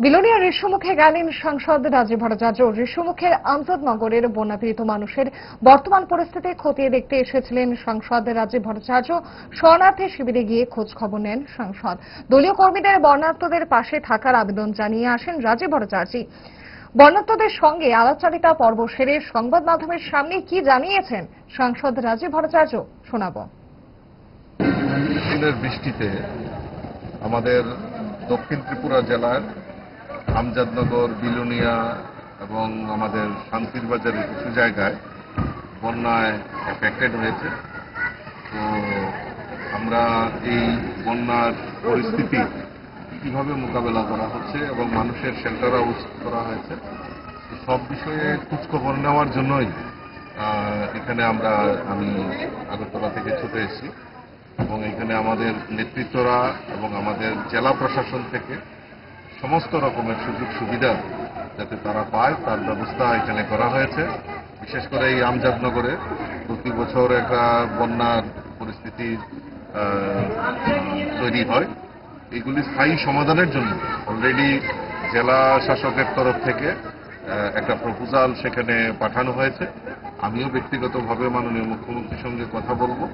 বিলোনিয়া ঋষ্যমুখে গেলেন সাংসদ রাজীব ভট্টাচার্য। ঋষ্যমুখের আমজাদনগরের বন্যাপীড়িত মানুষের বর্তমান পরিস্থিতি খতিয়ে দেখতে এসেছিলেন সাংসদ রাজীব ভট্টাচার্য। শরণার্থী শিবিরে গিয়ে খোঁজ খবর নেন সাংসদ। দলীয় কর্মীদের বন্যার্তদের পাশে থাকার আবেদন জানিয়ে আসেন রাজীব ভট্টাচার্য। বন্যার্তদের সঙ্গে আলাপচারিতা পর্ব সেরে সংবাদ মাধ্যমের সামনে কি জানিয়েছেন সাংসদ রাজীব ভট্টাচার্য শোনাব। বৃষ্টিতে আমাদের দক্ষিণ ত্রিপুরা জেলার আমজাদনগর, বিলোনিয়া এবং আমাদের শান্তির বাজারের কিছু জায়গায় বন্যায় এফেক্টেড হয়েছে। তো আমরা এই বন্যার পরিস্থিতি কিভাবে মোকাবেলা করা হচ্ছে এবং মানুষের শেল্টার হাউস করা হয়েছে, সব বিষয়ে খোঁজখবর নেওয়ার জন্যই এখানে আমি আগরতলা থেকে ছুটে এসেছি এবং এখানে আমাদের নেতৃত্বরা এবং আমাদের জেলা প্রশাসন থেকে সমস্ত রকমের সুযোগ সুবিধা যাতে তারা পায় তার ব্যবস্থা এখানে করা হয়েছে। বিশেষ করে এই আমজাদনগরে প্রতি বছর একটা বন্যার পরিস্থিতি তৈরি হয়। এগুলি স্থায়ী সমাধানের জন্য অলরেডি জেলা শাসকের তরফ থেকে একটা প্রপোজাল সেখানে পাঠানো হয়েছে। আমিও ব্যক্তিগতভাবে মাননীয় মুখ্যমন্ত্রীর সঙ্গে কথা বলবো।